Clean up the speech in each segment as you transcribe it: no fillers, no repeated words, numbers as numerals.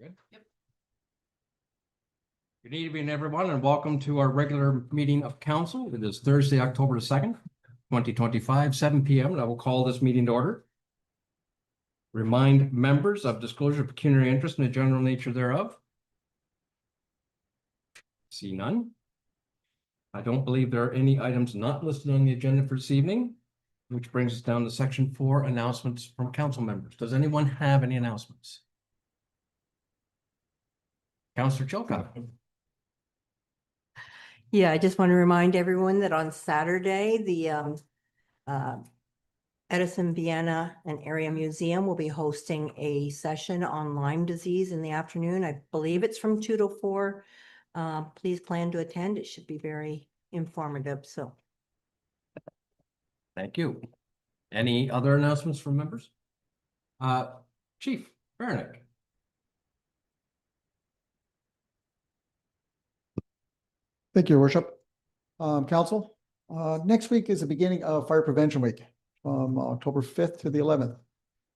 Good. Yep. Good evening, everyone, and welcome to our regular meeting of council. It is Thursday, October 2nd, 2025, 7 p.m. And I will call this meeting to order. Remind members of disclosure of pecuniary interest and the general nature thereof. See none. I don't believe there are any items not listed on the agenda for this evening, which brings us down to section 4, announcements from council members. Does anyone have any announcements? Councillor Chilcott. Yeah, I just want to remind everyone that on Saturday, the Edison, Vienna and Area Museum will be hosting a session on Lyme disease in the afternoon. I believe it's from 2 to 4. Please plan to attend. It should be very informative. So. Thank you. Any other announcements from members? Chief Bernick. Thank you, Your Worship. Council, next week is the beginning of Fire Prevention Week from October 5th to the 11th.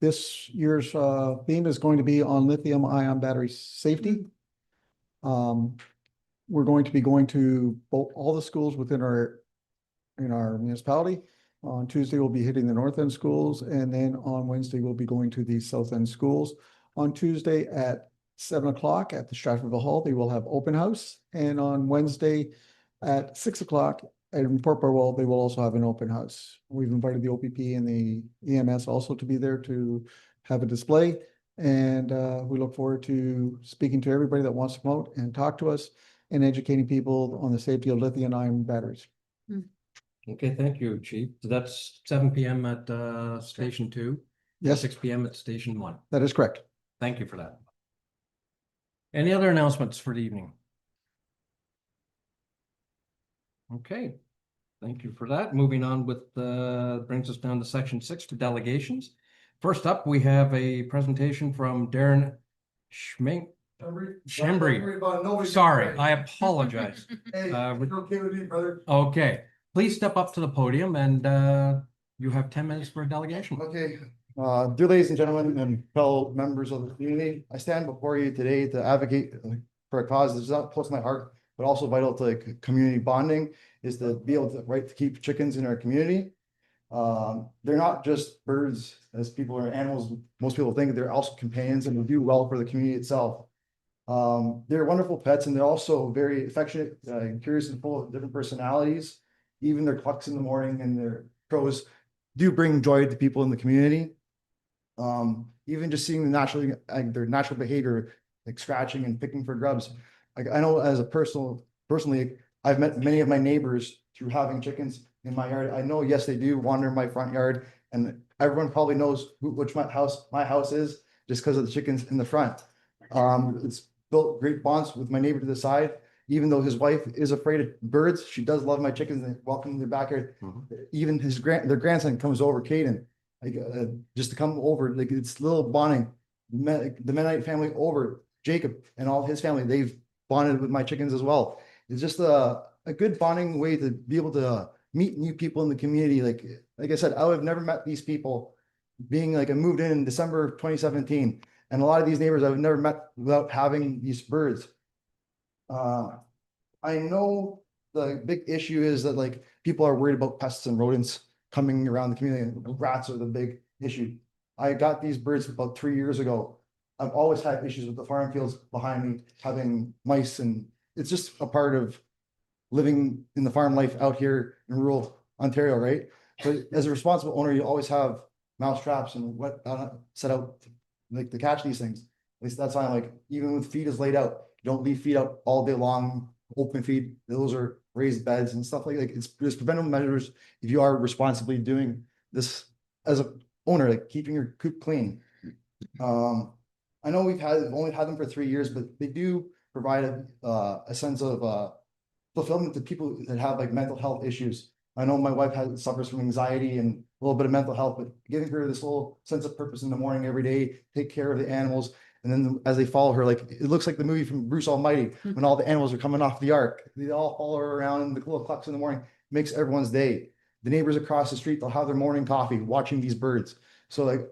This year's theme is going to be on lithium-ion battery safety. We're going to be going to all the schools within our municipality. On Tuesday, we'll be hitting the North End schools, and then on Wednesday, we'll be going to the South End schools. On Tuesday at 7 o'clock at the Stratfordville Hall, they will have open house. And on Wednesday at 6 o'clock in Port Barwell, they will also have an open house. We've invited the OPP and the EMS also to be there to have a display. And we look forward to speaking to everybody that wants to promote and talk to us and educating people on the safety of lithium-ion batteries. Okay, thank you, Chief. So that's 7 p.m. at Station 2. Yes, 6 p.m. at Station 1. that is correct. Thank you for that. Any other announcements for the evening? Okay, thank you for that. Moving on with brings us down to section 6 to delegations. First up, we have a presentation from Darren Schembri. Sorry, I apologize. Hey, okay with me, brother? Okay, please step up to the podium and you have 10 minutes for a delegation. Okay, dear ladies and gentlemen and fellow members of the community, I stand before you today to advocate for a cause that's not close to my heart, but also vital to community bonding, is to be able to keep chickens in our community. They're not just birds, as people are animals. Most people think they're also companions and will do well for the community itself. They're wonderful pets, and they're also very affectionate, curious, and full of different personalities. Even their clucks in the morning and their crows do bring joy to people in the community. Even just seeing their natural behavior, like scratching and picking for grubs. Like, I know as a personally, I've met many of my neighbors through having chickens in my yard. I know, yes, they do wander in my front yard, and everyone probably knows which my house is just because of the chickens in the front. It's built great bonds with my neighbor to the side. Even though his wife is afraid of birds, she does love my chickens and welcome in their backyard. Even their grandson comes over, Caden, just to come over. Like, it's little bonding. The Mennonite family over, Jacob and all his family, they've bonded with my chickens as well. It's just a good bonding way to be able to meet new people in the community. Like I said, I would have never met these people being I moved in December of 2017. And a lot of these neighbors I've never met without having these birds. I know the big issue is that people are worried about pests and rodents coming around the community, and rats are the big issue. I got these birds about 3 years ago. I've always had issues with the farm fields behind me having mice, and it's just a part of living in the farm life out here in rural Ontario, right? But as a responsible owner, you always have mouse traps and what set out to catch these things. At least that's how even with feed is laid out, you don't leave feed out all day long, open feed. Those are raised beds and stuff like that. There's preventative measures if you are responsibly doing this as a owner, keeping your coop clean. I know we've only had them for 3 years, but they do provide a sense of fulfillment to people that have mental health issues. I know my wife suffers from anxiety and a little bit of mental health, but giving her this little sense of purpose in the morning every day, take care of the animals. And then as they follow her, it looks like the movie from Bruce Almighty when all the animals are coming off the ark. They all follow her around, and the little clucks in the morning makes everyone's day. The neighbors across the street, they'll have their morning coffee watching these birds. So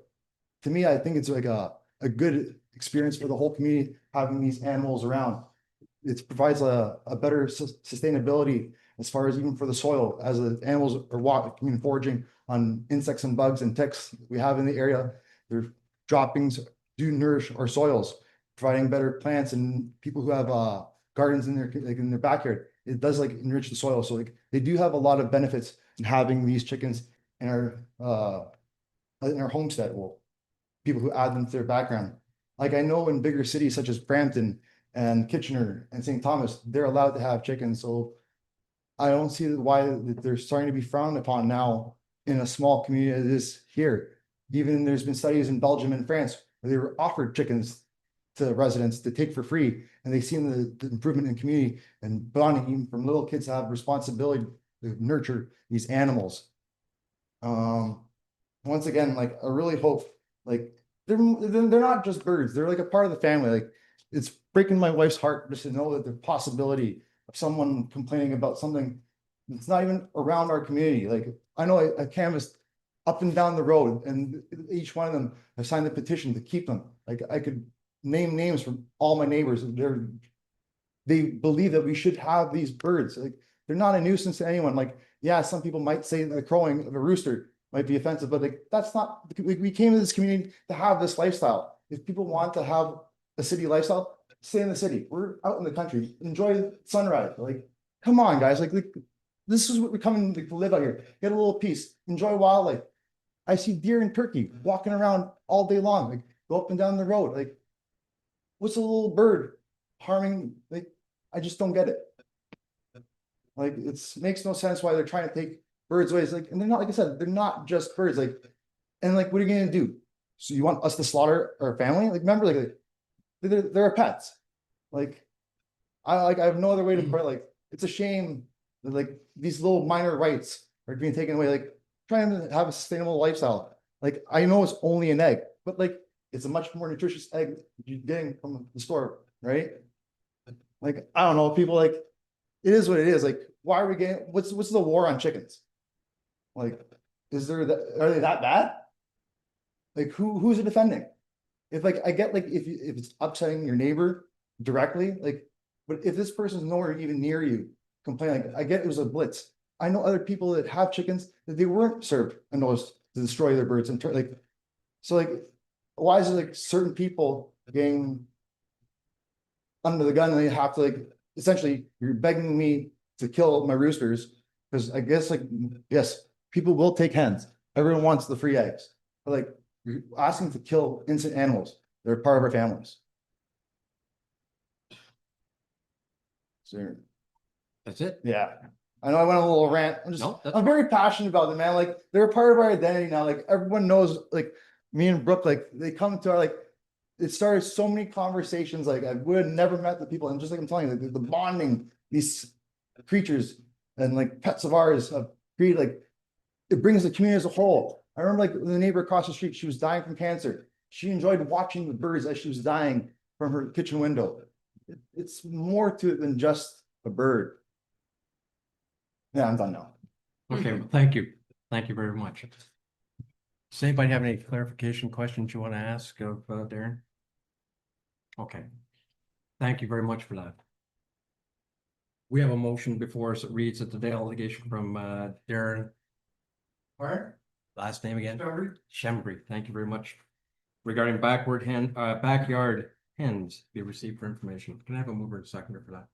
to me, I think it's a good experience for the whole community, having these animals around. It provides a better sustainability as far as even for the soil, as the animals are walking and foraging on insects and bugs and ticks we have in the area. Their droppings do nourish our soils, providing better plants, and people who have gardens in their backyard, it does like enrich the soil. So like they do have a lot of benefits in having these chickens in our homestead. Well, people who add them to their background. Like I know in bigger cities such as Brampton and Kitchener and St. Thomas, they're allowed to have chickens. So I don't see why they're starting to be frowned upon now in a small community as it is here. Even there's been studies in Belgium and France where they were offered chickens to residents to take for free, and they've seen the improvement in community and bonding, even from little kids to have responsibility to nurture these animals. Once again, like I really hope, like they're not just birds, they're like a part of the family. Like it's breaking my wife's heart just to know that the possibility of someone complaining about something that's not even around our community. Like I know I canvassed up and down the road, and each one of them have signed the petition to keep them. Like I could name names from all my neighbors. They believe that we should have these birds. Like they're not a nuisance to anyone. Like, yeah, some people might say the crowing of a rooster might be offensive, but like that's not, we came to this community to have this lifestyle. If people want to have a city lifestyle, stay in the city. We're out in the country, enjoy sunrise. Like, come on, guys. Like this is what we're coming to live out here. Get a little peace, enjoy wildlife. I see deer and turkey walking around all day long. Like go up and down the road. Like, what's a little bird harming? Like, I just don't get it. Like, makes no sense why they're trying to take birds away. It's like, and they're not, like I said, they're not just birds. Like, and like, what are you gonna do? So you want us to slaughter our family? Like, remember, like they're our pets. Like, I have no other way to put it. Like, it's a shame that like these little minor rights are being taken away. Like, trying to have a sustainable lifestyle. Like, I know it's only an egg, but like, it's a much more nutritious egg you're getting from the store, right? Like, I don't know, people like, it is what it is. Like, why are we getting, what's the war on chickens? Like, are they that bad? Like, who's it defending? If like, I get like, if it's upsetting your neighbor directly, like, but if this person's nowhere even near you, complaining, like, I get it was a blitz. I know other people that have chickens that they weren't served a notice to destroy their birds and like, so like, why is it like certain people getting under the gun and they have to like, essentially you're begging me to kill my roosters because I guess like, yes, people will take hens. Everyone wants the free eggs, but like you're asking to kill innocent animals. They're part of our families. So That's it? yeah, I know I went on a little rant. No, that's I'm very passionate about them, man. Like they're a part of our identity now. Like everyone knows, like me and Brooke, like they come to our like. It started so many conversations. Like I would have never met the people, and just like I'm telling you, like, the bonding these creatures and like pets of ours have created, like it brings the community as a whole. I remember like the neighbor across the street, she was dying from cancer. She enjoyed watching the birds as she was dying from her kitchen window. It's more to it than just a bird. Yeah, I'm done now. okay. Well, thank you. Thank you very much. Does anybody have any clarification questions you want to ask of Darren? Okay. Thank you very much for that. We have a motion before us that reads that the delegation from Darren. Where? Last name again? Shembry. Thank you very much. Regarding backyard hens be received for information. Can I have a mover and seconder for that?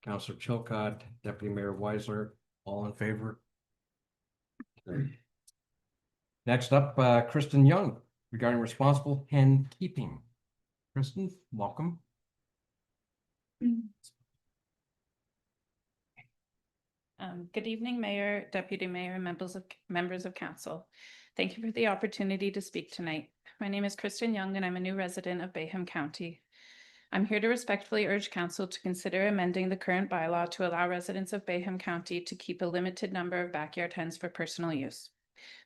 Councillor Chilcott, Deputy Mayor Weisler, all in favor? Next up, Kristen Young, regarding responsible hen keeping. Kristen, welcome. Good evening, Mayor, Deputy Mayor, and members of council. Thank you for the opportunity to speak tonight. My name is Kristen Young, and I'm a new resident of Bayham County. I'm here to respectfully urge council to consider amending the current bylaw to allow residents of Bayham County to keep a limited number of backyard hens for personal use.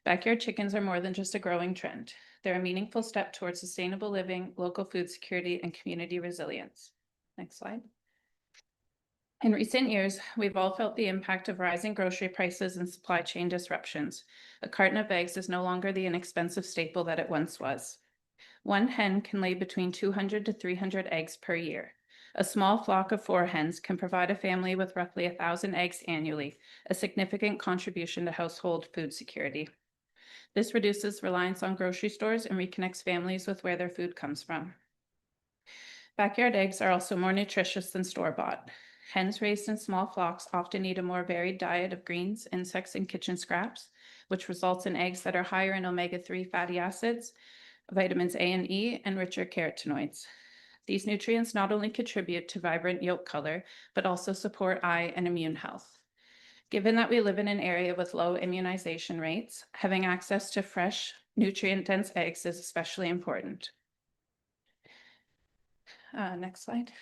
Backyard chickens are more than just a growing trend. They're a meaningful step towards sustainable living, local food security, and community resilience. Next slide. In recent years, we've all felt the impact of rising grocery prices and supply chain disruptions. A carton of eggs is no longer the inexpensive staple that it once was. One hen can lay between 200 to 300 eggs per year. A small flock of 4 hens can provide a family with roughly 1,000 eggs annually, a significant contribution to household food security. This reduces reliance on grocery stores and reconnects families with where their food comes from. Backyard eggs are also more nutritious than store-bought. Hens raised in small flocks often need a more varied diet of greens, insects, and kitchen scraps, which results in eggs that are higher in omega-3 fatty acids, vitamins A and E, and richer carotenoids. These nutrients not only contribute to vibrant yolk color, but also support eye and immune health. Given that we live in an area with low immunization rates, having access to fresh, nutrient-dense eggs is especially important. Next slide.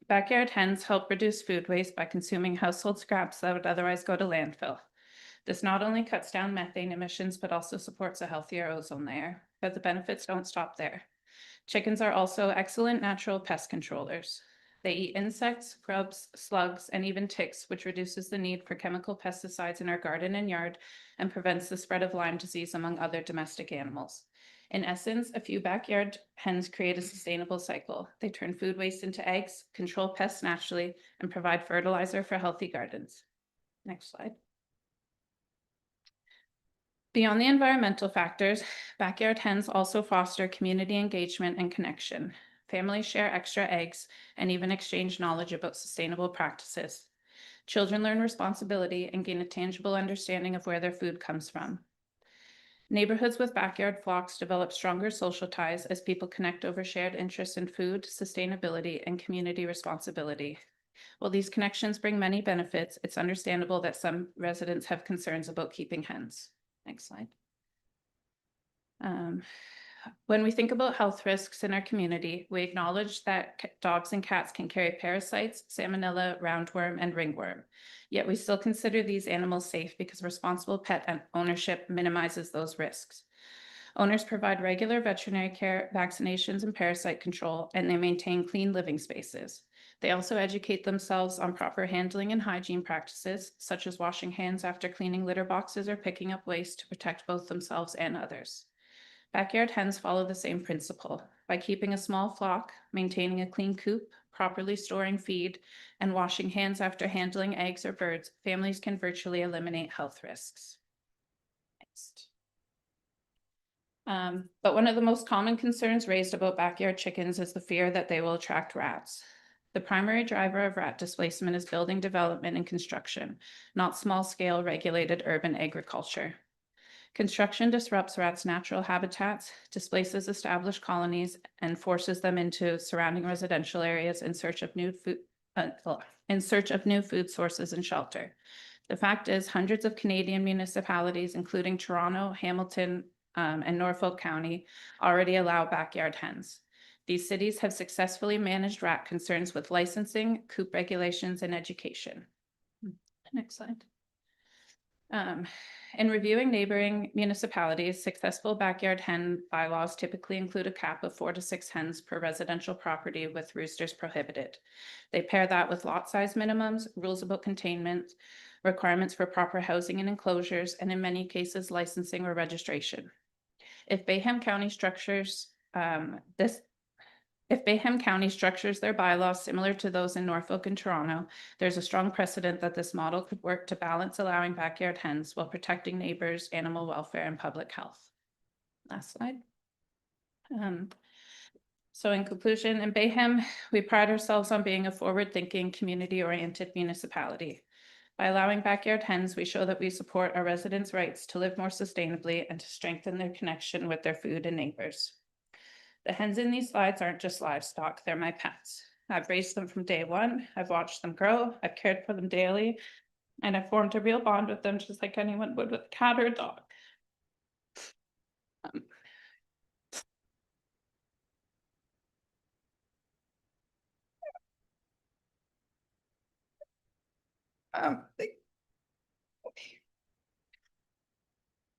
Backyard hens help reduce food waste by consuming household scraps that would otherwise go to landfill. This not only cuts down methane emissions, but also supports a healthier ozone layer. But the benefits don't stop there. Chickens are also excellent natural pest controllers. They eat insects, grubs, slugs, and even ticks, which reduces the need for chemical pesticides in our garden and yard and prevents the spread of Lyme disease among other domestic animals. In essence, a few backyard hens create a sustainable cycle. They turn food waste into eggs, control pests naturally, and provide fertilizer for healthy gardens. Next slide. Beyond the environmental factors, backyard hens also foster community engagement and connection. Families share extra eggs and even exchange knowledge about sustainable practices. Children learn responsibility and gain a tangible understanding of where their food comes from. Neighborhoods with backyard flocks develop stronger social ties as people connect over shared interests in food, sustainability, and community responsibility. While these connections bring many benefits, it's understandable that some residents have concerns about keeping hens. Next slide. When we think about health risks in our community, we acknowledge that dogs and cats can carry parasites, salmonella, roundworm, and ringworm. Yet we still consider these animals safe because responsible pet ownership minimizes those risks. Owners provide regular veterinary care, vaccinations, and parasite control, and they maintain clean living spaces. They also educate themselves on proper handling and hygiene practices, such as washing hands after cleaning litter boxes or picking up waste to protect both themselves and others. Backyard hens follow the same principle. By keeping a small flock, maintaining a clean coop, properly storing feed, and washing hands after handling eggs or birds, families can virtually eliminate health risks. Next. But one of the most common concerns raised about backyard chickens is the fear that they will attract rats. The primary driver of rat displacement is building development and construction, not small-scale regulated urban agriculture. Construction disrupts rats' natural habitats, displaces established colonies, and forces them into surrounding residential areas in search of new food sources and shelter. The fact is, hundreds of Canadian municipalities, including Toronto, Hamilton, and Norfolk County, already allow backyard hens. These cities have successfully managed rat concerns with licensing, coop regulations, and education. Next slide. In reviewing neighboring municipalities, successful backyard hen bylaws typically include a cap of 4 to 6 hens per residential property with roosters prohibited. They pair that with lot size minimums, rules about containment, requirements for proper housing and enclosures, and in many cases, licensing or registration. If Bayham County structures their bylaws similar to those in Norfolk and Toronto, there's a strong precedent that this model could work to balance allowing backyard hens while protecting neighbors, animal welfare, and public health. Last slide. So in conclusion, in Bayham, we pride ourselves on being a forward-thinking, community-oriented municipality. By allowing backyard hens, we show that we support our residents' rights to live more sustainably and to strengthen their connection with their food and neighbors. The hens in these slides aren't just livestock, they're my pets. I've raised them from day one, I've watched them grow, I've cared for them daily, and I've formed a real bond with them just like anyone would with a cat or a dog.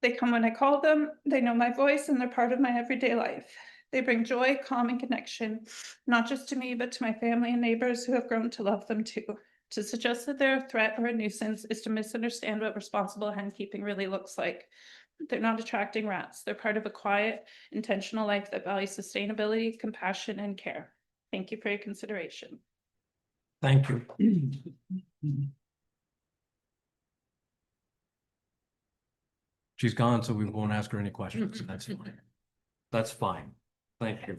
They come when I call them, they know my voice, and they're part of my everyday life. They bring joy, calm, and connection, not just to me, but to my family and neighbors who have grown to love them too. To suggest that they're a threat or a nuisance is to misunderstand what responsible hen keeping really looks like. They're not attracting rats. They're part of a quiet, intentional life that values sustainability, compassion, and care. Thank you for your consideration. Thank you. She's gone, so we won't ask her any questions. That's fine. That's fine. Thank you.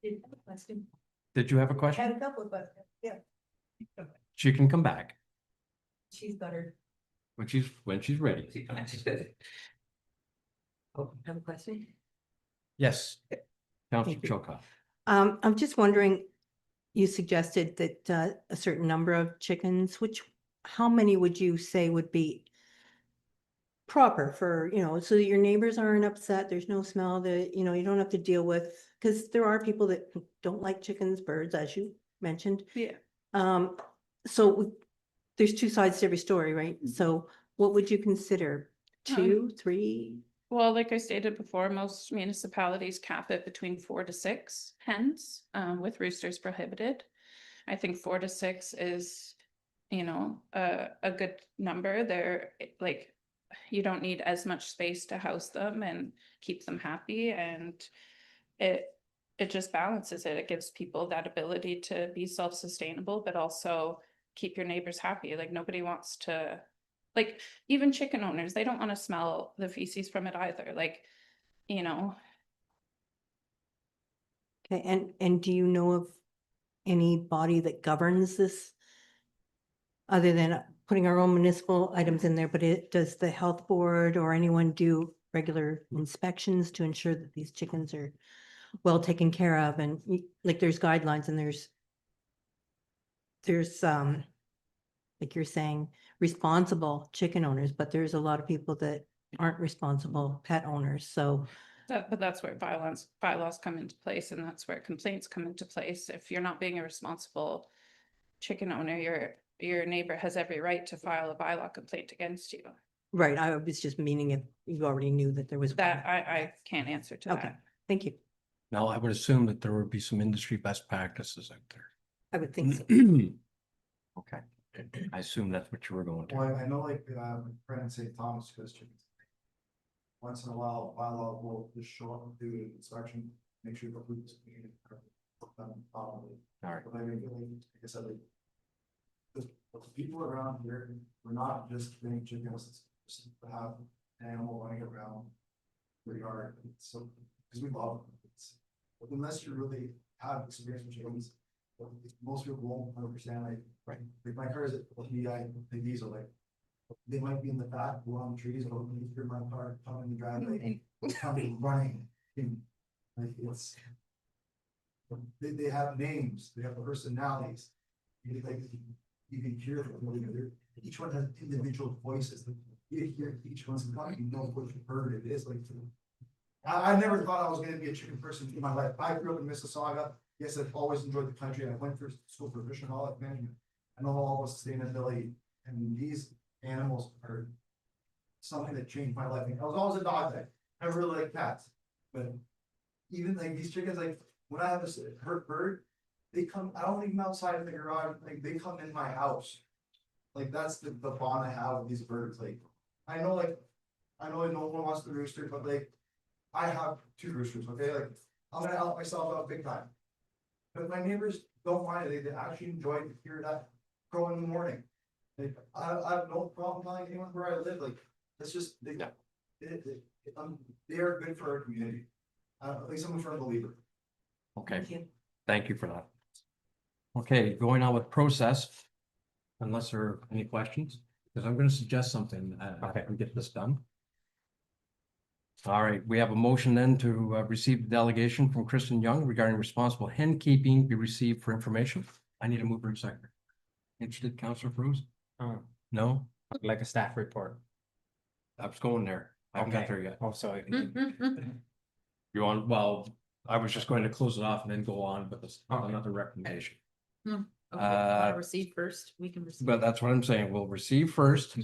Did you have a question? a couple of questions, yeah. She can come back She's got her. when she's ready. Oh, have a question? Yes. Counselor Thank you. Chilcott. I'm just wondering, you suggested that a certain number of chickens, how many would you say would be proper for, so that your neighbors aren't upset, there's no smell that, you don't have to deal with, because there are people that don't like chickens, birds, as you mentioned. Yeah. So there's two sides to every story, right? So what would you consider? 2, 3? Well, like I stated before, most municipalities cap it between 4 to 6 hens, with roosters prohibited. I think 4 to 6 is, a good number. They're like, you don't need as much space to house them and keep them happy, and it just balances it. It gives people that ability to be self-sustainable, but also keep your neighbors happy. Like nobody wants to, like even chicken owners, they don't want to smell the feces from it either. Like, Okay, and do you know of any body that governs this? Other than putting our own municipal items in there, but does the health board or anyone do regular inspections to ensure that these chickens are well taken care of? And like there's guidelines and there's like you're saying, responsible chicken owners, but there's a lot of people that aren't responsible pet owners. So but that's where bylaws come into place, and that's where complaints come into place. If you're not being a responsible chicken owner, your neighbor has every right to file a bylaw complaint against you. right, I was just meaning if you already knew that there was. That I can't answer to Okay, that. thank you. Now, I would assume that there would be some industry best practices out I would think so. there. Okay, I assume that's what you were going Well, to. I know like, friend in St. Thomas goes chickens. Once in a while, bylaw will just show up and do an inspection, make sure the food is clean. All right. But I mean, like I said, like. The people around here, we're not just getting chickens, it's just to have an animal running around. Your yard, so, because we love them. But unless you really have experience with chickens, most people won't understand, like, right, like my cars, the diesel, like. They might be in the back, along trees, or when you hear my car coming in the driveway, coming running. Like it's. They have names, they have personalities. Like, you can hear them, each one has individual voices. You hear each one's talking, you know which bird it is, like. I never thought I was gonna be a chicken person in my life. I grew up in Mississauga. Yes, I've always enjoyed the country. I went through school for fish and wildlife management. I know all the sustainability, and these animals are something that changed my life. I was always a dog guy. I really like cats, but even like these chickens, like when I have a hurt bird, they come. I don't leave them outside of the garage. Like they come in my house. Like that's the bond I have with these birds. Like I know no one wants the rooster, but like I have 2 roosters. Okay, like I'm gonna help myself out big time. But my neighbors don't mind it. They actually enjoy to hear that crow in the morning. Like, I have no problem telling anyone where I live. Like it's just they are good for our community. At least I'm a firm believer. Okay, Thank you. thank you for that. Okay, going on with process. Unless there are any questions, because I'm going to suggest something. I can get this done. All right, we have a motion then to receive the delegation from Kristen Young regarding responsible hen keeping be received for information. I need a mover and seconder. Interested, Councillor Cruz? No, Like a staff report. I was going there. I haven't got Okay. there yet. Oh, sorry. You want, well, I was just going to close it off and then go on, but there's Okay. another recommendation. Okay, Uh, wanna receive first, we can receive. But that's what I'm saying. We'll receive first.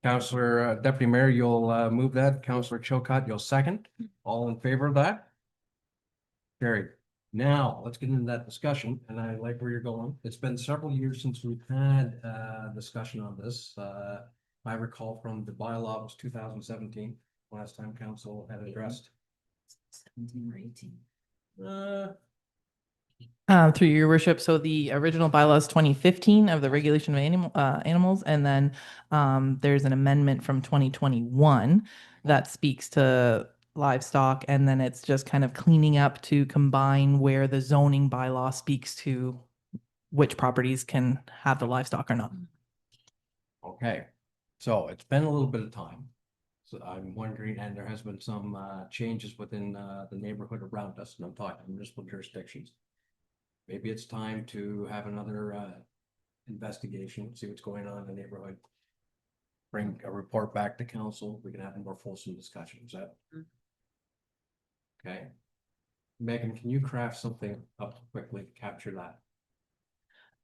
Counselor, Deputy Mayor, you'll move that. Counselor Chilcott, you'll second. All in favor of that? Carried. Now, let's get into that discussion, and I like where you're going. It's been several years since we've had a discussion on this. I recall from the bylaw, it was 2017. last time council had addressed? 17 or 18. Through your worship, so the original bylaws 2015 of the regulation of animals, and then there's an amendment from 2021 that speaks to livestock, and then it's just kind of cleaning up to combine where the zoning bylaw speaks to which properties can have the livestock or not. Okay, so it's been a little bit of time. So I'm wondering, and there has been some changes within the neighborhood around us, and I'm talking municipal jurisdictions. Maybe it's time to have another investigation, see what's going on in the neighborhood. Bring a report back to council, we can have a more fulsome discussion, is that? Okay. Megan, can you craft something up quickly to capture that?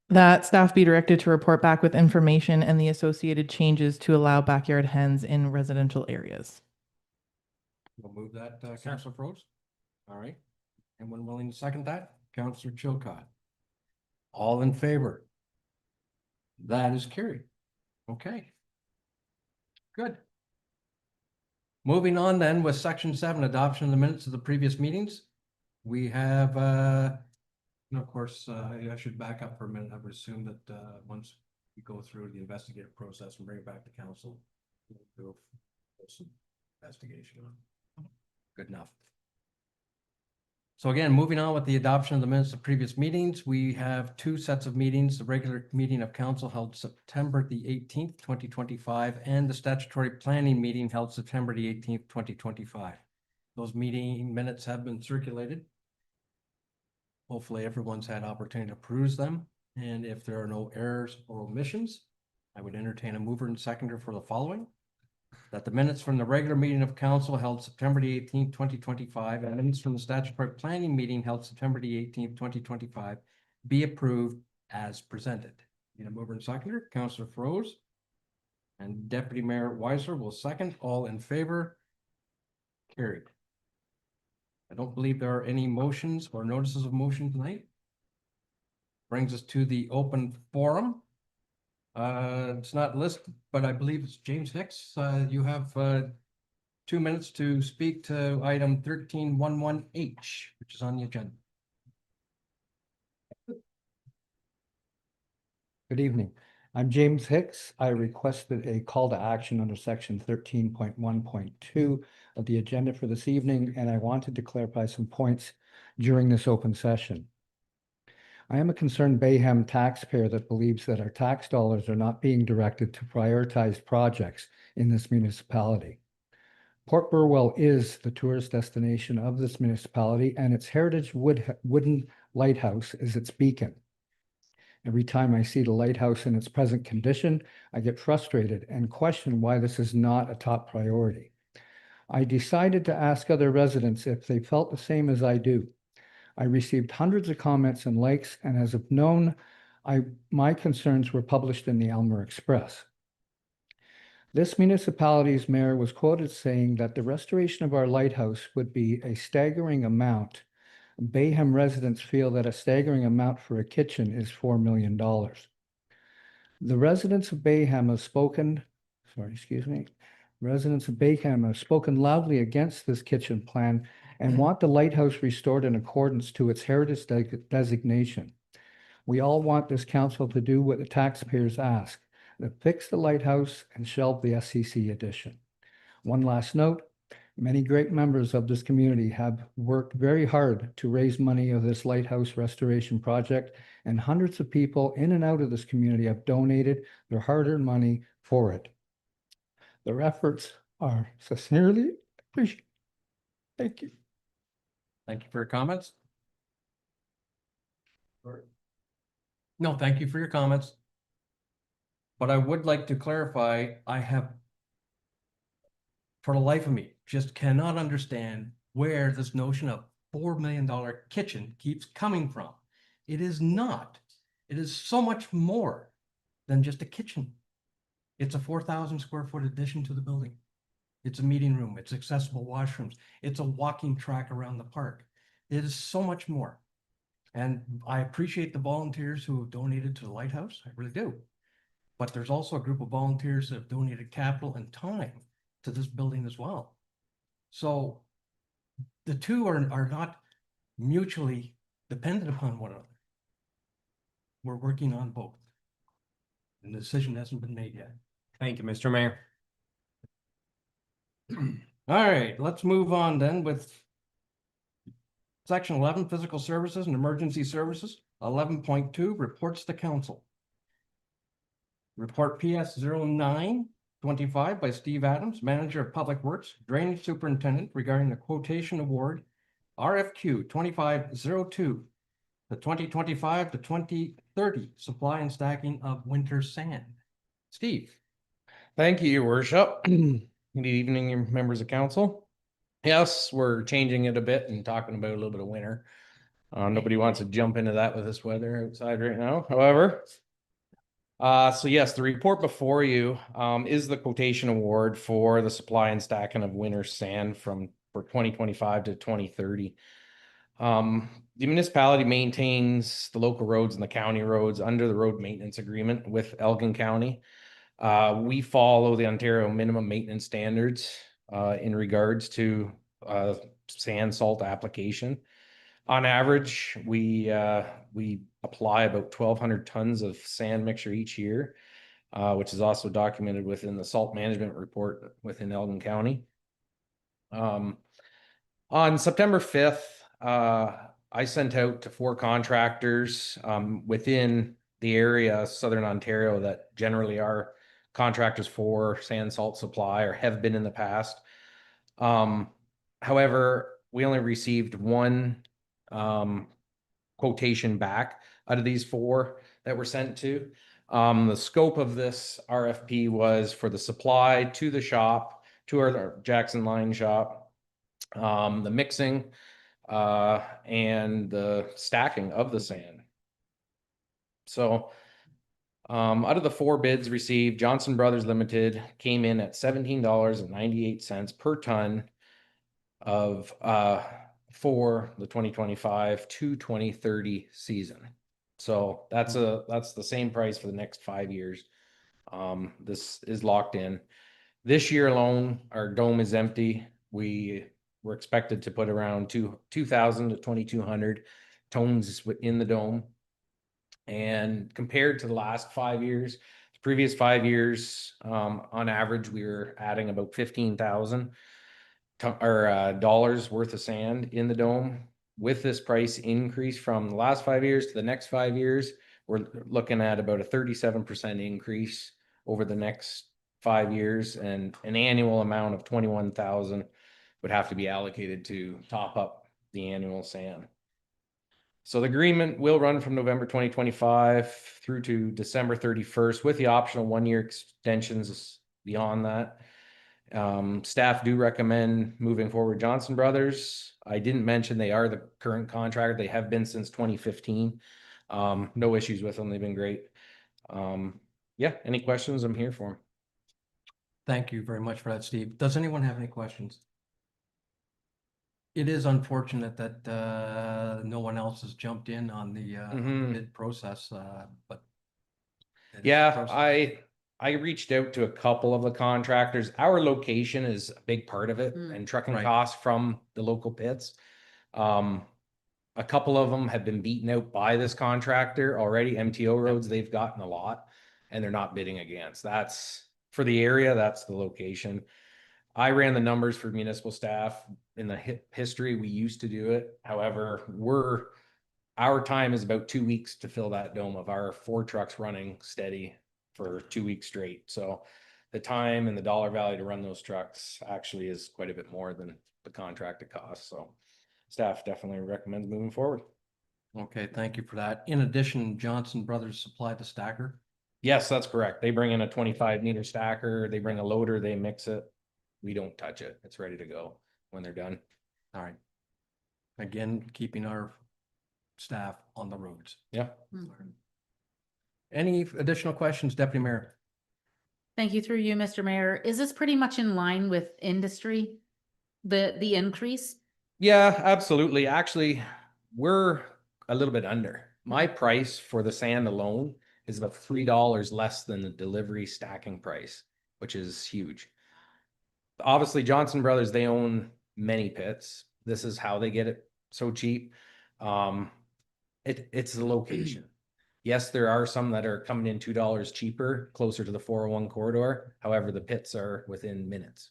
That staff be directed to report back with information and the associated changes to allow backyard hens in residential areas. We'll move that, Councilor Froese. All right. Anyone willing to second that? Councilor Chilcott. All in favor? That is carried. Okay. Good. Moving on then with section 7, adoption of the minutes of the previous meetings. We have, and of course, I should back up for a minute. I would assume that once we go through the investigative process and bring it back to council, we'll do some investigation. Good enough. So again, moving on with the adoption of the minutes of previous meetings, we have 2 sets of meetings, the regular meeting of council held September the 18th, 2025, and the statutory planning meeting held September the 18th, 2025. Those meeting minutes have been circulated. Hopefully everyone's had opportunity to peruse them. And if there are no errors or omissions, I would entertain a mover and seconder for the following. That the minutes from the regular meeting of council held September the 18th, 2025, and minutes from the statutory planning meeting held September the 18th, 2025, be approved as presented. Need a mover and seconder, Councilor Froese. And Deputy Mayor Weiser will second. All in favor? Carried. I don't believe there are any motions or notices of motion tonight. Brings us to the open forum. It's not listed, but I believe it's James Hicks. You have 2 minutes to speak to item 1311H, which is on the agenda. Good evening. I'm James Hicks. I requested a call to action under section 13.1.2 of the agenda for this evening, and I wanted to clarify some points during this open session. I am a concerned Bayham taxpayer that believes that our tax dollars are not being directed to prioritized projects in this municipality. Port Burwell is the tourist destination of this municipality, and its heritage wooden lighthouse is its beacon. Every time I see the lighthouse in its present condition, I get frustrated and question why this is not a top priority. I decided to ask other residents if they felt the same as I do. I received hundreds of comments and likes, and as of known, my concerns were published in the Aylmer Express. This municipality's mayor was quoted saying that the restoration of our lighthouse would be a staggering amount. Bayham residents feel that a staggering amount for a kitchen is $4 million. The residents of Bayham have spoken, residents of Bayham have spoken loudly against this kitchen plan and want the lighthouse restored in accordance to its heritage designation. We all want this council to do what the taxpayers ask, to fix the lighthouse and shelve the SCC addition. One last note, many great members of this community have worked very hard to raise money of this lighthouse restoration project, and hundreds of people in and out of this community have donated their hard-earned money for it. Their efforts are sincerely appreciated. Thank you. Thank you for your comments. No, thank you for your comments. But I would like to clarify, I have, for the life of me, just cannot understand where this notion of $4 million kitchen keeps coming from. It is not. It is so much more than just a kitchen. It's a 4,000 square foot addition to the building. It's a meeting room. It's accessible washrooms. It's a walking track around the park. It is so much more. And I appreciate the volunteers who have donated to the lighthouse. I really do. But there's also a group of volunteers that have donated capital and time to this building as well. So the two are not mutually dependent upon one another. We're working on both. And the decision hasn't been made yet. Thank you, Mr. Mayor. All right, let's move on then with section 11, physical services and emergency services. 11.2, reports to council. Report PS 0925 by Steve Adams, Manager of Public Works, Drainage Superintendent, regarding the quotation award RFQ 2502, the 2025 to 2030 supply and stacking of winter sand. Steve. Thank you, Your Worship. Good evening, your members of council. Yes, we're changing it a bit and talking about a little bit of winter. Nobody wants to jump into that with this weather outside right now, however. So yes, the report before you is the quotation award for the supply and stacking of winter sand for 2025 to 2030. The municipality maintains the local roads and the county roads under the road maintenance agreement with Elgin County. We follow the Ontario minimum maintenance standards in regards to sand salt application. On average, we apply about 1,200 tons of sand mixture each year, which is also documented within the salt management report within Elgin County. On September 5th, I sent out to 4 contractors within the area, Southern Ontario, that generally are contractors for sand salt supply or have been in the past. However, we only received one quotation back out of these 4 that were sent to. The scope of this RFP was for the supply to the shop, to our Jackson Line shop, the mixing, and the stacking of the sand. So out of the 4 bids received, Johnson Brothers Limited came in at $17.98 per ton of for the 2025 to 2030 season. So that's the same price for the next 5 years. This is locked in. This year alone, our dome is empty. We were expected to put around 2,000 to 2,200 tons in the dome. And compared to the last 5 years, the previous 5 years, on average, we were adding about 15,000 dollars worth of sand in the dome. With this price increase from the last 5 years to the next 5 years, we're looking at about a 37% increase over the next 5 years, and an annual amount of 21,000 would have to be allocated to top up the annual sand. So the agreement will run from November 2025 through to December 31st with the optional 1-year extensions beyond that. Staff do recommend moving forward Johnson Brothers. I didn't mention they are the current contractor. They have been since 2015. No issues with them. They've been great. Yeah, any questions? I'm here for them. Thank you very much for that, Steve. Does anyone have any questions? It is unfortunate that no one else has jumped in on the bid process, but. it is the Yeah, process. I reached out to a couple of the contractors. Our location is a big part of it, and trucking Right. costs from the local pits. A couple of them have been beaten out by this contractor already. MTO roads, they've gotten a lot, and they're not bidding against. That's for the area, that's the location. I ran the numbers for municipal staff in the history. We used to do it. However, our time is about 2 weeks to fill that dome of our 4 trucks running steady for 2 weeks straight. So the time and the dollar value to run those trucks actually is quite a bit more than the contracted cost. So staff definitely recommends moving forward. Okay, thank you for that. In addition, Johnson Brothers supplied the stacker. Yes, that's correct. They bring in a 25-meter stacker. They bring a loader, they mix it. We don't touch it. It's ready to go when they're done. All right. Again, keeping our staff on the roads. Yeah. Any additional questions, Deputy Mayor? Thank you through you, Mr. Mayor. Is this pretty much in line with industry, the increase? Yeah, absolutely. Actually, we're a little bit under. My price for the sand alone is about $3 less than the delivery stacking price, which is huge. obviously Johnson Brothers, they own many pits. This is how they get it so cheap. It's the location. Yes, there are some that are coming in $2 cheaper, closer to the 401 corridor. However, the pits are within minutes.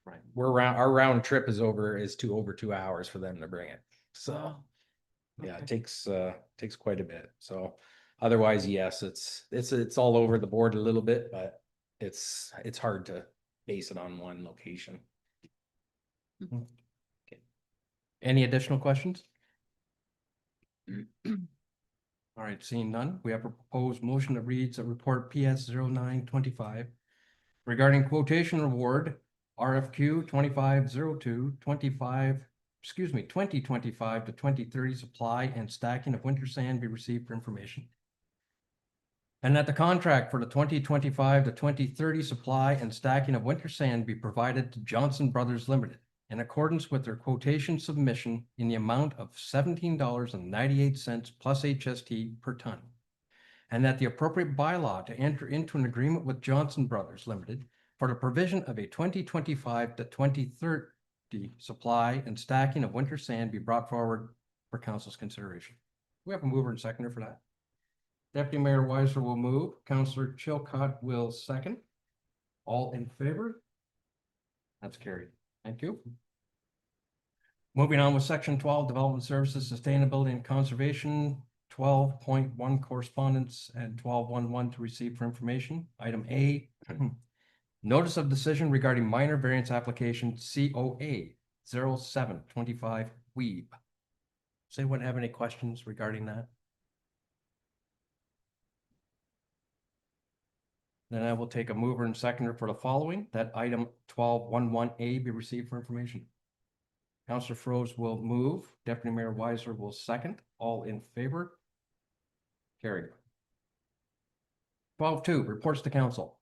Right. Our round trip is over 2 hours for them to bring it. So yeah, it takes quite a bit. So otherwise, yes, it's all over the board a little bit, but it's hard to base it on one location. Any additional questions? All right, seeing none, we have a proposed motion that reads a report PS 0925 regarding quotation award RFQ 2025 to 2030 supply and stacking of winter sand be received for information. And that the contract for the 2025 to 2030 supply and stacking of winter sand be provided to Johnson Brothers Limited in accordance with their quotation submission in the amount of $17.98 plus HST per ton. And that the appropriate bylaw to enter into an agreement with Johnson Brothers Limited for the provision of a 2025 to 2030 supply and stacking of winter sand be brought forward for council's consideration. We have a mover and seconder for that. Deputy Mayor Weiser will move. Councillor Chilcott will second. All in favor? That's carried. Thank you. Moving on with section 12, Development Services, Sustainability and Conservation, 12.1 correspondence and 12.11 to receive for information. Item A, notice of decision regarding minor variance application COA 0725 Weeb. Does anyone have any questions regarding that? Then I will take a mover and seconder for the following, that item 12.11A be received for information. Councillor Froese will move. Deputy Mayor Weiser will second. All in favor? Carried. 12.2, reports to council.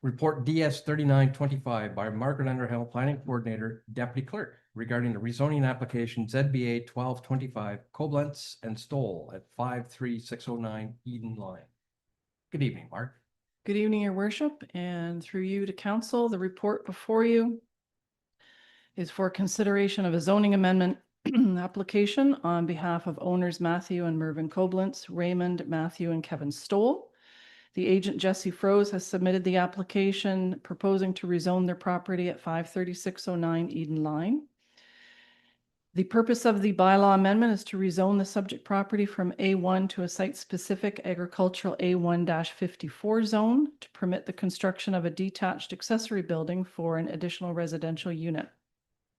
Report DS 3925 by Margaret Underhill, Planning Coordinator, Deputy Clerk, regarding the rezoning application ZBA 1225 Koblenz and Stoll at 53609 Eden Line. Good evening, Mark. Good evening, Your Worship, and through you to council, the report before you is for consideration of a zoning amendment application on behalf of owners Matthew and Mervyn Koblenz, Raymond, Matthew, and Kevin Stoll. The agent Jesse Froese has submitted the application proposing to rezone their property at 53609 Eden Line. The purpose of the bylaw amendment is to rezone the subject property from A1 to a site-specific agricultural A1-54 zone to permit the construction of a detached accessory building for an additional residential unit,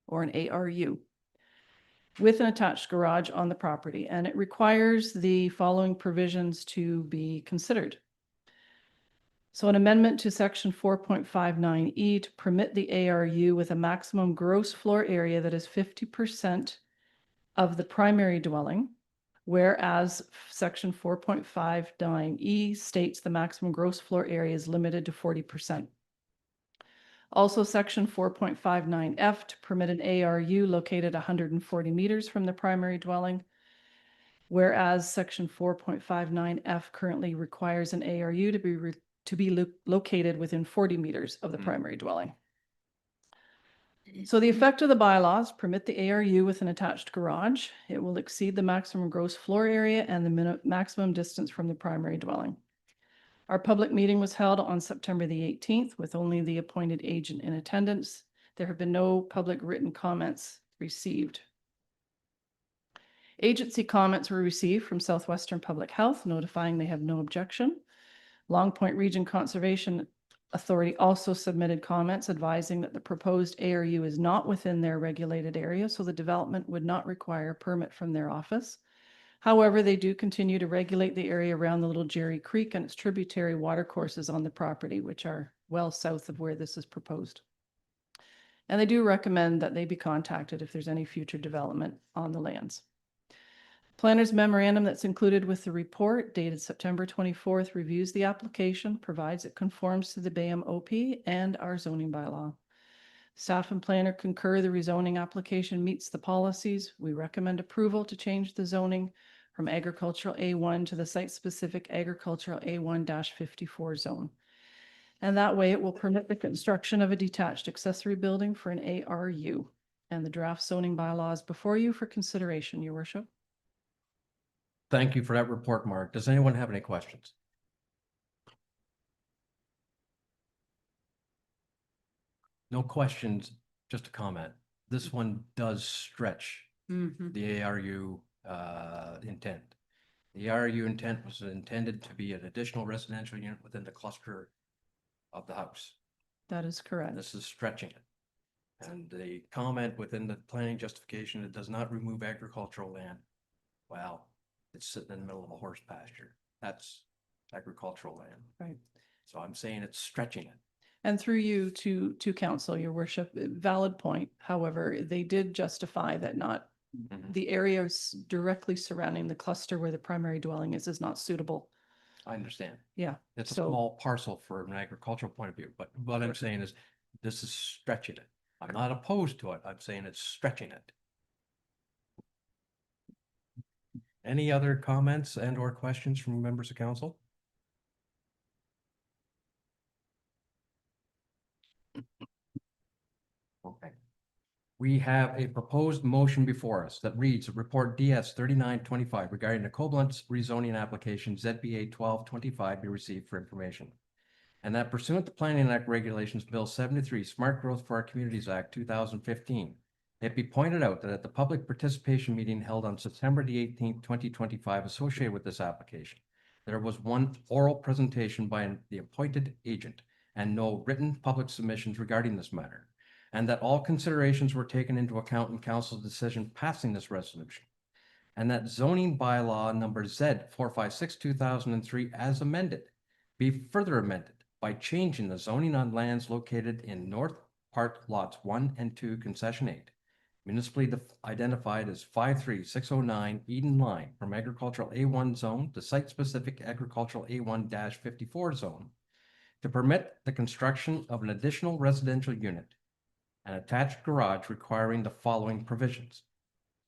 or an ARU, with an attached garage on the property, and it requires the following provisions to be considered. So an amendment to section 4.59E to permit the ARU with a maximum gross floor area that is 50% of the primary dwelling, whereas section 4.59E states the maximum gross floor area is limited to 40%. Also, section 4.59F to permit an ARU located 140 meters from the primary dwelling, whereas section 4.59F currently requires an ARU to be located within 40 meters of the primary dwelling. So the effect of the bylaws permit the ARU with an attached garage. It will exceed the maximum gross floor area and the maximum distance from the primary dwelling. Our public meeting was held on September the 18th with only the appointed agent in attendance. There have been no public written comments received. Agency comments were received from Southwestern Public Health notifying they have no objection. Long Point Region Conservation Authority also submitted comments advising that the proposed ARU is not within their regulated area, so the development would not require a permit from their office. However, they do continue to regulate the area around the Little Jerry Creek and its tributary watercourses on the property, which are well south of where this is proposed. And they do recommend that they be contacted if there's any future development on the lands. Planner's memorandum that's included with the report dated September 24th reviews the application, provides it conforms to the Bayham OP and our zoning bylaw. Staff and planner concur the rezoning application meets the policies. We recommend approval to change the zoning from agricultural A1 to the site-specific agricultural A1-54 zone. And that way it will permit the construction of a detached accessory building for an ARU. And the draft zoning bylaws before you for consideration, your worship. Thank you for that report, Mark. Does anyone have any questions? No questions, just a comment. This one does stretch Mhm. the ARU intent. The ARU intent was intended to be an additional residential unit within the cluster of the house. That is correct. This is stretching it. And the comment within the planning justification, it does not remove agricultural land. Well, it's sitting in the middle of a horse pasture. That's agricultural land. Right. So I'm saying it's stretching it. And through you to council, your worship, valid point. However, they did justify that not Mhm. the areas directly surrounding the cluster where the primary dwelling is not suitable. I understand. Yeah. It's a So- small parcel from an agricultural point of view, but what I'm saying is this is stretching it. I'm not opposed to it. I'm saying it's stretching it. Any other comments and or questions from members of council? Okay. We have a proposed motion before us that reads, Report DS 3925 regarding the Koblenz rezoning application ZBA 1225 be received for information. And that pursuant to Planning Act Regulations Bill 73, Smart Growth for Our Communities Act 2015, it be pointed out that at the public participation meeting held on September the 18th, 2025, associated with this application, there was one oral presentation by the appointed agent and no written public submissions regarding this matter, and that all considerations were taken into account in council's decision passing this resolution, and that zoning bylaw number Z 456/2003 as amended be further amended by changing the zoning on lands located in North Part Lots 1 and 2 Concession 8, municipally identified as 53609 Eden Line from agricultural A1 zone to site-specific agricultural A1-54 zone to permit the construction of an additional residential unit, an attached garage requiring the following provisions.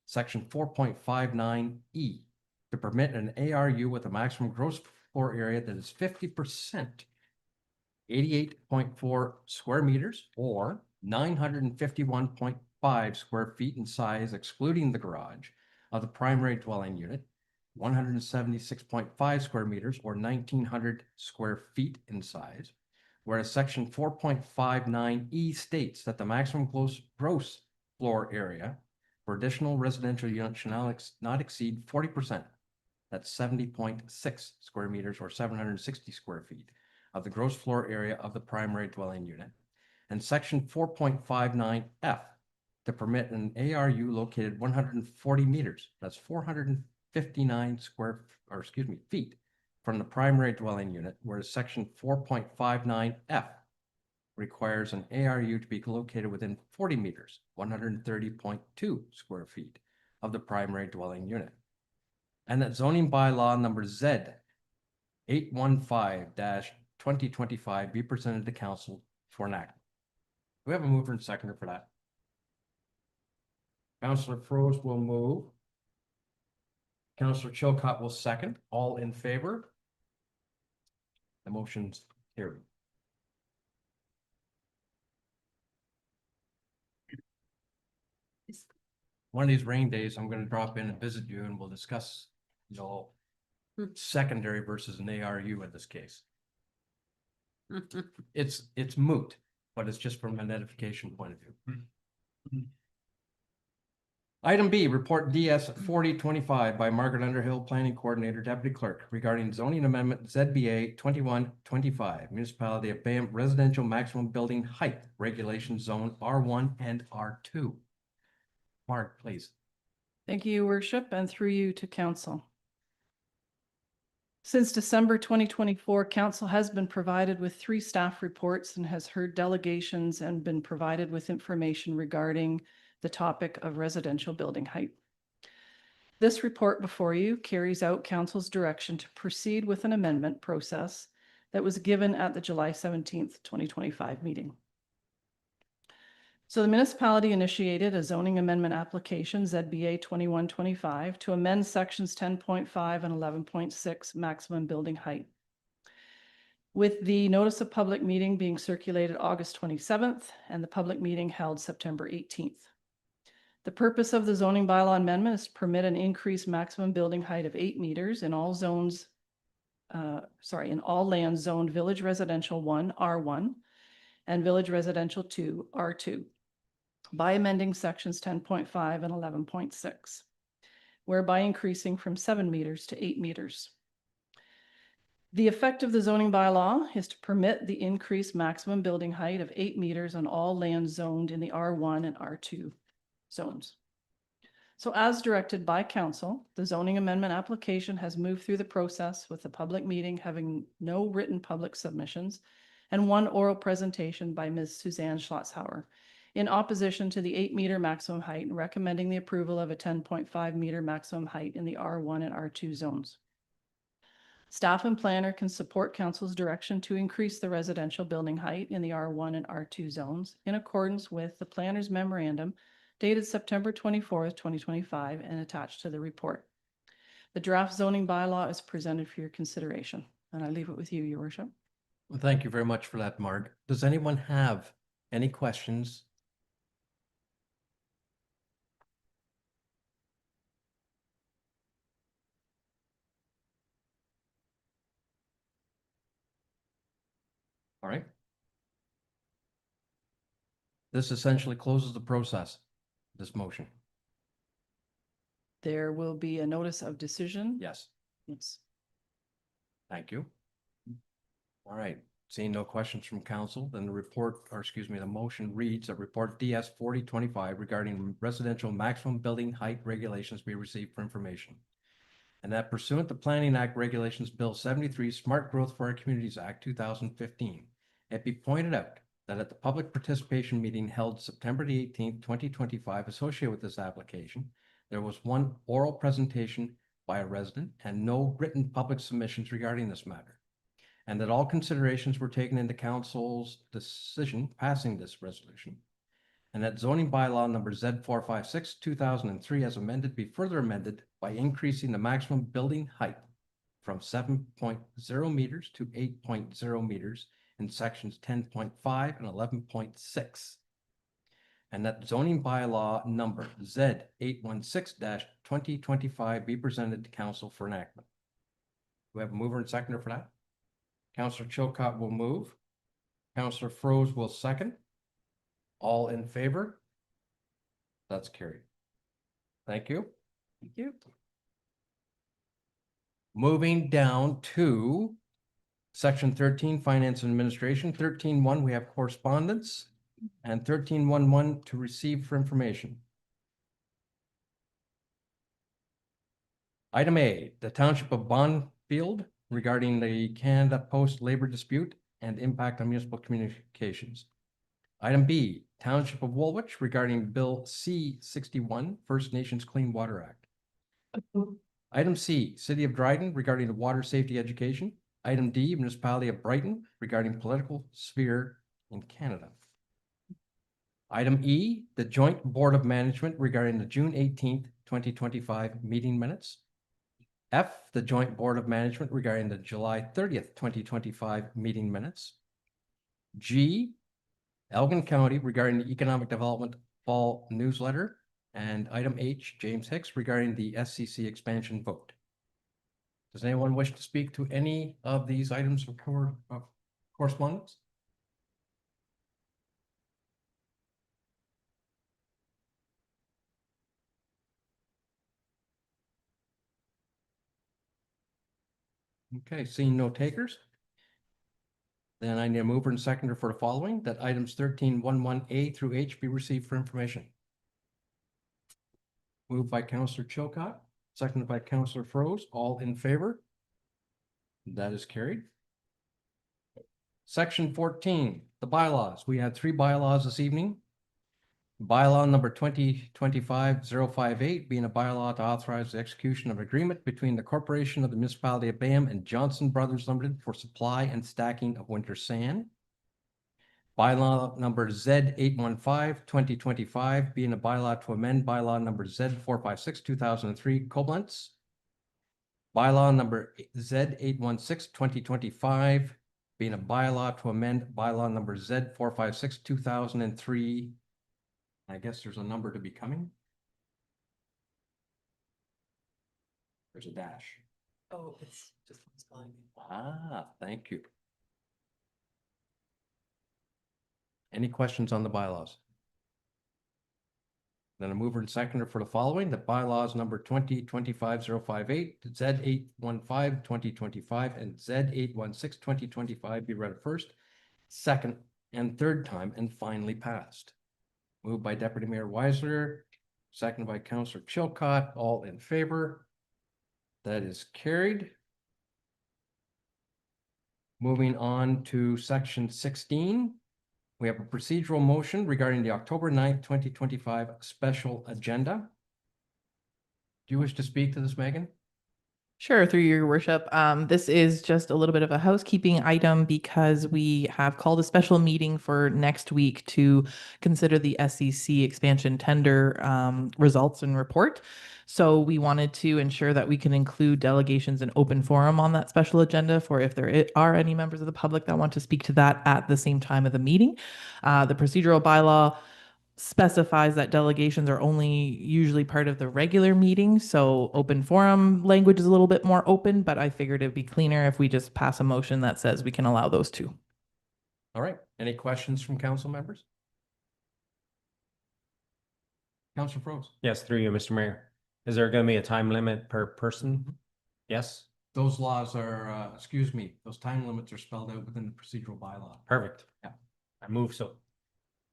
Section 4.59E to permit an ARU with a maximum gross floor area that is 50%, 88.4 square meters or 951.5 square feet in size, excluding the garage of the primary dwelling unit, 176.5 square meters or 1,900 square feet in size. Whereas section 4.59E states that the maximum gross floor area for additional residential units shall not exceed 40%. That's 70.6 square meters or 760 square feet of the gross floor area of the primary dwelling unit. And section 4.59F to permit an ARU located 140 meters, that's 459 feet from the primary dwelling unit, whereas section 4.59F requires an ARU to be located within 40 meters, 130.2 square feet of the primary dwelling unit. And that zoning bylaw number Z 815-2025 be presented to council for enactment. Do we have a mover and seconder for that? Councillor Froese will move. Councillor Chilcott will second. All in favor? The motion's carried. One of these rain days, I'm gonna drop in and visit you and we'll discuss, secondary versus an ARU in this case. It's moot, but it's just from an edification point of view. Item B, report DS 4025 by Margaret Underhill, Planning Coordinator, Deputy Clerk, regarding zoning amendment ZBA 2125, Municipality of Bayham Residential Maximum Building Height Regulation Zone R1 and R2. Mark, please. Thank you, your worship, and through you to council. Since December 2024, council has been provided with 3 staff reports and has heard delegations and been provided with information regarding the topic of residential building height. This report before you carries out council's direction to proceed with an amendment process that was given at the July 17th, 2025 meeting. So the municipality initiated a zoning amendment application, ZBA 2125, to amend sections 10.5 and 11.6 maximum building height. with the notice of public meeting being circulated August 27th and the public meeting held September 18th. The purpose of the zoning bylaw amendment is to permit an increased maximum building height of 8 meters in all zones, in all lands zoned Village Residential 1, R1, and Village Residential 2, R2, by amending sections 10.5 and 11.6, whereby increasing from 7 meters to 8 meters. The effect of the zoning bylaw is to permit the increased maximum building height of 8 meters on all lands zoned in the R1 and R2 zones. So as directed by council, the zoning amendment application has moved through the process with the public meeting having no written public submissions and one oral presentation by Ms. Suzanne Schlotzhauer in opposition to the 8-meter maximum height and recommending the approval of a 10.5-meter maximum height in the R1 and R2 zones. Staff and planner can support council's direction to increase the residential building height in the R1 and R2 zones in accordance with the planner's memorandum dated September 24th, 2025 and attached to the report. The draft zoning bylaw is presented for your consideration, and I leave it with you, Your Worship. Well, thank you very much for that, Marg. Does anyone have any questions? All right. This essentially closes the process, this motion. There will be a notice of decision. Yes, Yes. thank you. All right, seeing no questions from council, then the report, or excuse me, the motion reads that report DS 4025 regarding residential maximum building height regulations be received for information. And that pursuant to Planning Act Regulations Bill 73, Smart Growth for Our Communities Act 2015, it be pointed out that at the public participation meeting held September the 18th, 2025, associated with this application, there was one oral presentation by a resident and no written public submissions regarding this matter. And that all considerations were taken into council's decision passing this resolution. And that zoning bylaw number Z456, 2003 as amended be further amended by increasing the maximum building height from 7.0 meters to 8.0 meters in sections 10.5 and 11.6. And that zoning bylaw number Z816-2025 be presented to council for enactment. Do we have a mover and seconder for that? Councillor Chilcott will move. Councillor Froese will second. All in favor? That's carried. Thank you. Thank you. Moving down to section 13, finance and administration. 13.1, we have correspondence, and 13.11 to receive for information. Item A, the Township of Bonfield regarding the Canada Post labor dispute and impact on municipal communications. Item B, Township of Woolwich regarding Bill C-61, First Nations Clean Water Act. Item C, City of Dryden regarding the water safety education. Item D, Municipality of Brighton regarding political sphere in Canada. Item E, the Joint Board of Management regarding the June 18th, 2025 meeting minutes. F, the Joint Board of Management regarding the July 30th, 2025 meeting minutes. G, Elgin County regarding the Economic Development Fall Newsletter. And item H, James Hicks regarding the SCC expansion vote. Does anyone wish to speak to any of these items of correspondence? Okay, seeing no takers. Then I need a mover and seconder for the following, that items 13.11A through H be received for information. Moved by Councillor Chilcott, seconded by Councillor Froese, all in favor? That is carried. Section 14, the bylaws. We had 3 bylaws this evening. Bylaw number 2025-058 being a bylaw to authorize the execution of an agreement between the Corporation of the Municipality of Bayham and Johnson Brothers Limited for supply and stacking of winter sand. Bylaw number Z815-2025 being a bylaw to amend bylaw number Z456-2003 Koblenz. Bylaw number Z816-2025 being a bylaw to amend bylaw number Z 456 2003. I guess there's a number to be coming. There's a dash. Oh, it's just one spelling. Ah, thank you. Any questions on the bylaws? Then a mover and seconder for the following, the bylaws number 2025-058, Z815 2025, and Z816 2025 be read first, second, and third time, and finally passed. Moved by Deputy Mayor Weisler, seconded by Councillor Chilcott, all in favor. That is carried. Moving on to section 16. We have a procedural motion regarding the October 9th, 2025 special agenda. Do you wish to speak to this, Megan? Sure, through your worship. This is just a little bit of a housekeeping item because we have called a special meeting for next week to consider the SEC expansion tender results and report. So we wanted to ensure that we can include delegations and open forum on that special agenda for if there are any members of the public that want to speak to that at the same time of the meeting. The procedural bylaw specifies that delegations are only usually part of the regular meeting. So open forum language is a little bit more open, but I figured it'd be cleaner if we just pass a motion that says we can allow those two. All right, any questions from council members? Councilor Froese? Yes, through you, Mr. Mayor. Is there going to be a time limit per person? Yes, Those laws are, excuse me, those time limits are spelled out within the procedural bylaw. perfect. Yeah. I move so.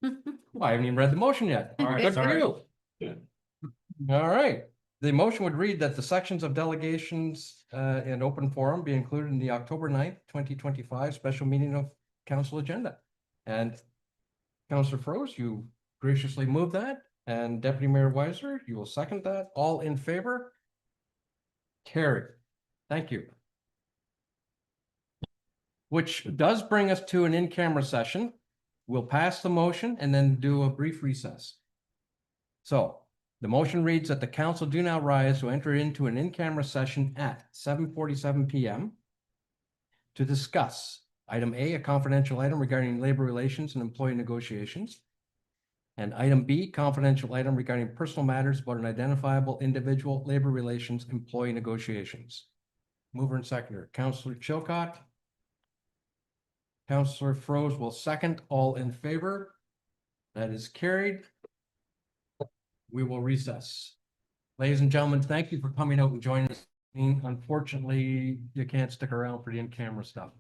Well, I haven't even read the motion yet. All right, Good for sorry. you. All right, the motion would read that the sections of delegations and open forum be included in the October 9th, 2025 special meeting of council agenda. And Councillor Froese, you graciously moved that, and Deputy Mayor Weiser, you will second that. All in favor? Carried. Thank you. Which does bring us to an in-camera session. We'll pass the motion and then do a brief recess. So the motion reads that the council do now rise to enter into an in-camera session at 7:47 PM to discuss item A, a confidential item regarding labor relations and employee negotiations. And item B, confidential item regarding personal matters about an identifiable individual, labor relations, employee negotiations. Mover and seconder, Councillor Chilcott. Councillor Froese will second. All in favor? That is carried. We will recess. Ladies and gentlemen, thank you for coming out and joining us. Unfortunately, you can't stick around for the in-camera stuff.